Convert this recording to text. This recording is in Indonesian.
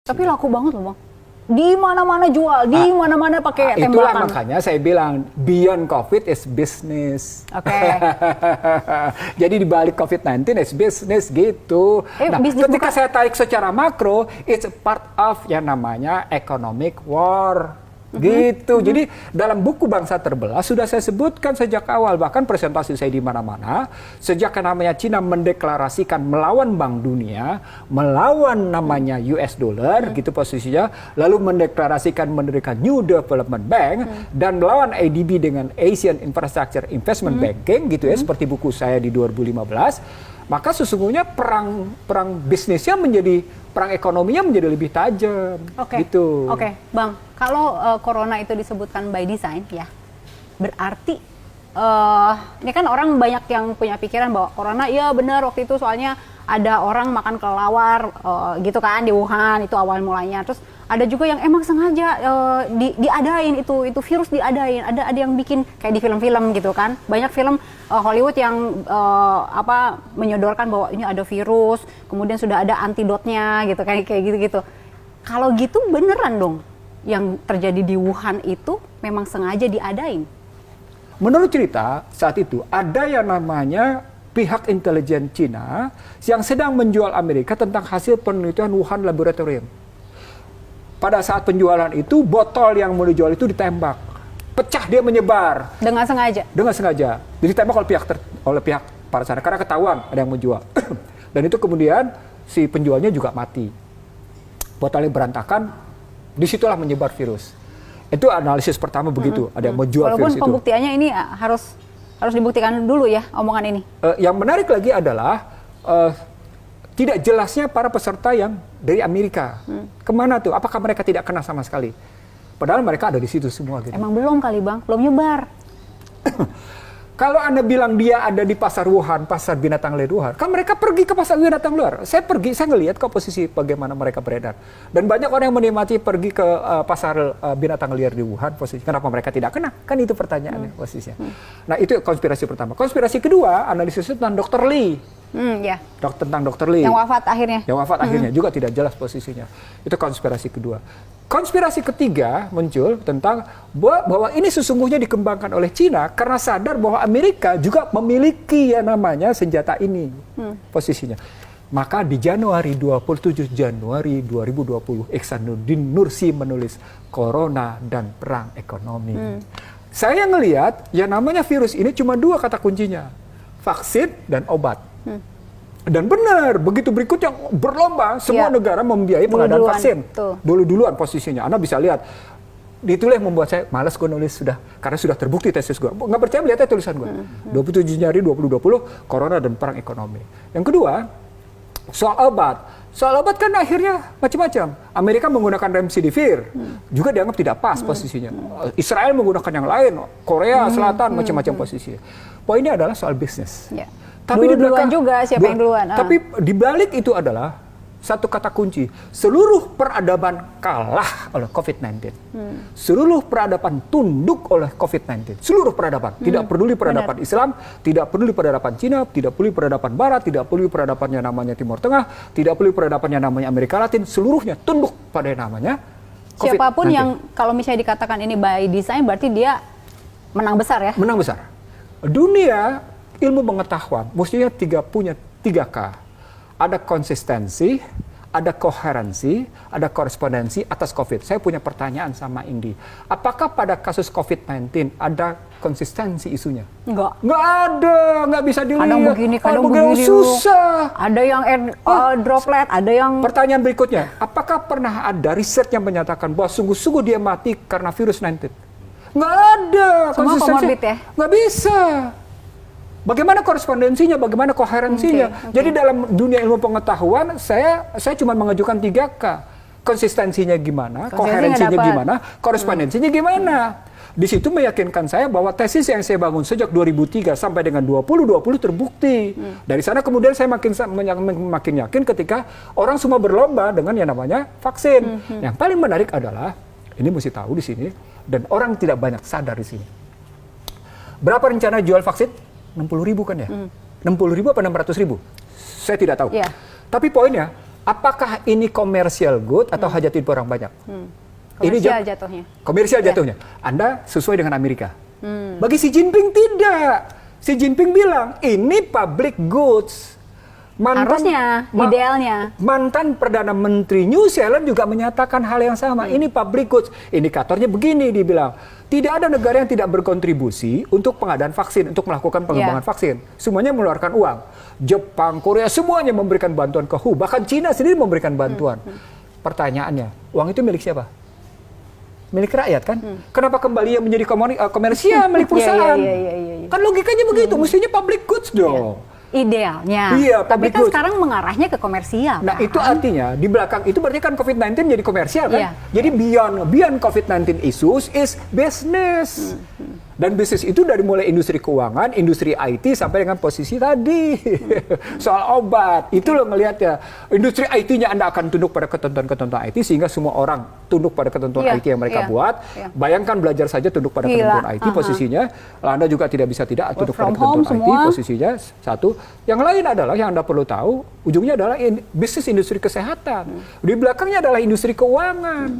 Tapi laku banget loh Bang. Di mana-mana jual, di mana-mana pakai tembakan. Itulah makanya saya bilang beyond COVID is business. Oke. Jadi di balik COVID-19 is business gitu. Nah, ketika saya tarik secara makro, it's a part of yang namanya economic war. Gitu. Jadi dalam buku Bangsa Terbelah sudah saya sebutkan sejak awal, bahkan presentasi saya di mana-mana, sejak yang namanya Cina mendeklarasikan melawan Bank Dunia, melawan namanya US dollar, gitu posisinya, lalu mendeklarasikan mendirikan New Development Bank dan melawan ADB dengan Asian Infrastructure Investment Banking, gitu ya, seperti buku saya di 2015. Maka sesungguhnya perang bisnisnya perang ekonominya menjadi lebih tajam. Gitu. Oke, Bang. Kalau corona itu disebutkan by design, ya, berarti ini kan orang banyak yang punya pikiran bahwa corona, iya benar waktu itu soalnya ada orang makan kelelawar gitu kan di Wuhan, itu awal mulanya. Terus ada juga yang emang sengaja diadain itu virus diadain. Ada yang bikin kayak di film-film gitu kan. Banyak film Hollywood yang menyodorkan bahwa ini ada virus, kemudian sudah ada antidotnya gitu kayak gitu-gitu. Kalau gitu beneran dong yang terjadi di Wuhan itu memang sengaja diadain? Menurut cerita saat itu ada yang namanya pihak intelijen Cina yang sedang menjual Amerika tentang hasil penelitian Wuhan Laboratorium. Pada saat penjualan itu, botol yang mau dijual itu ditembak. Pecah, dia menyebar. Dengan sengaja? Dengan sengaja. Jadi ditembak oleh pihak para sana, karena ketahuan ada yang menjual. Dan itu kemudian si penjualnya juga mati. Botolnya berantakan, disitulah menyebar virus. Itu analisis pertama begitu, ada yang menjual virus itu. Walaupun pembuktiannya ini harus dibuktikan dulu ya, omongan ini. Yang menarik lagi adalah tidak jelasnya para peserta yang dari Amerika. Kemana tuh? Apakah mereka tidak kena sama sekali? Padahal mereka ada di situ semua. Gitu. Emang belum kali Bang, belum nyebar. Kalau Anda bilang dia ada di pasar Wuhan, pasar binatang liar Wuhan, kan mereka pergi ke pasar binatang liar. Saya ngelihat ke posisi bagaimana mereka beredar. Dan banyak orang yang menikmati pergi ke pasar binatang liar di Wuhan, posisi. Kenapa mereka tidak kena? Kan itu pertanyaannya posisinya. Nah itu konspirasi pertama. Konspirasi kedua, analisis tentang Dr. Lee. Ya. Tentang Dr. Lee. Yang wafat akhirnya. Yang wafat akhirnya juga tidak jelas posisinya. Itu konspirasi kedua. Konspirasi ketiga muncul tentang bahwa ini sesungguhnya dikembangkan oleh Cina karena sadar bahwa Amerika juga memiliki yang namanya senjata ini posisinya. Maka di 27 Januari 2020, Ihsanuddin Nursi menulis Corona dan Perang Ekonomi. Saya ngelihat yang namanya virus ini cuma dua kata kuncinya, vaksin dan obat. Dan benar, begitu berikutnya berlomba, semua negara membiayai pengadaan vaksin. Duluan posisinya. Anda bisa lihat, itulah yang membuat saya malas gue nulis karena sudah terbukti tesis gue. Nggak percaya lihatnya tulisan gue. 27 Januari 2020, Corona dan Perang Ekonomi. Yang kedua, soal obat. Soal obat kan akhirnya macam-macam. Amerika menggunakan remdesivir, juga dianggap tidak pas posisinya. Israel menggunakan yang lain, Korea Selatan macam-macam posisinya. Poinnya adalah soal bisnis. Tapi duluan juga siapa yang duluan. Tapi di balik itu adalah satu kata kunci. Seluruh peradaban kalah oleh COVID-19. Seluruh peradaban tunduk oleh COVID-19. Seluruh peradaban. Tidak peduli peradaban Islam, tidak peduli peradaban Cina, tidak peduli peradaban Barat, tidak peduli peradaban yang namanya Timur Tengah, tidak peduli peradaban yang namanya Amerika Latin. Seluruhnya tunduk pada yang namanya COVID-19. Siapapun yang kalau misalnya dikatakan ini by design, berarti dia menang besar ya? Menang besar. Dunia ilmu pengetahuan mestinya punya 3K. Ada konsistensi, ada koherensi, ada korespondensi atas COVID. Saya punya pertanyaan sama Indi. Apakah pada kasus COVID-19 ada konsistensi isunya? Enggak. Nggak ada, nggak bisa dilihat. Kadang begini, kadang begini. Susah. Ada yang droplet, ada yang... Pertanyaan berikutnya, apakah pernah ada riset yang menyatakan bahwa sungguh-sungguh dia mati karena virus 19? Nggak ada. Semua komorbid ya? Nggak bisa. Bagaimana korespondensinya, bagaimana koherensinya. Jadi dalam dunia ilmu pengetahuan, saya cuma mengajukan 3K. Konsistensinya gimana, koherensinya gimana, korespondensinya gimana. Di situ meyakinkan saya bahwa tesis yang saya bangun sejak 2003 sampai dengan 2020 terbukti. Dari sana kemudian saya makin yakin ketika orang semua berlomba dengan yang namanya vaksin. Yang paling menarik adalah, ini mesti tahu di sini, dan orang tidak banyak sadar di sini. Berapa rencana jual vaksin? 60.000 kan ya? 60.000 apa 600.000? Saya tidak tahu. Tapi poinnya, apakah ini commercial good atau hajat hidup orang banyak? Komersial jatuhnya. Komersial jatuhnya. Anda sesuai dengan Amerika. Bagi Xi Jinping tidak. Xi Jinping bilang, ini public goods. Harusnya, idealnya. Mantan Perdana Menteri New Zealand juga menyatakan hal yang sama. Ini public goods. Indikatornya begini, dibilang. Tidak ada negara yang tidak berkontribusi untuk pengadaan vaksin, untuk melakukan pengembangan vaksin. Semuanya mengeluarkan uang. Jepang, Korea, semuanya memberikan bantuan ke WHO. Bahkan Cina sendiri memberikan bantuan. Pertanyaannya, uang itu milik siapa? Milik rakyat kan? Kenapa kembali yang menjadi komersial milik perusahaan? Kan logikanya begitu, mestinya public goods dong. Idealnya. Iya, tapi kan goods. sekarang mengarahnya ke komersial. Nah, kan? itu artinya di belakang itu berarti kan COVID-19 jadi komersial kan? Iya. Jadi beyond COVID-19 issues is business. Dan bisnis itu dari mulai industri keuangan, industri IT sampai dengan posisi tadi. Soal obat, itu loh ngelihatnya. Industri IT-nya Anda akan tunduk pada ketentuan-ketentuan IT sehingga semua orang tunduk pada ketentuan IT yang mereka buat. Bayangkan belajar saja tunduk pada ketentuan IT posisinya. Anda juga tidak bisa tidak tunduk pada ketentuan IT posisinya. Satu. Yang lain adalah yang Anda perlu tahu, ujungnya adalah bisnis industri kesehatan. Di belakangnya adalah industri keuangan.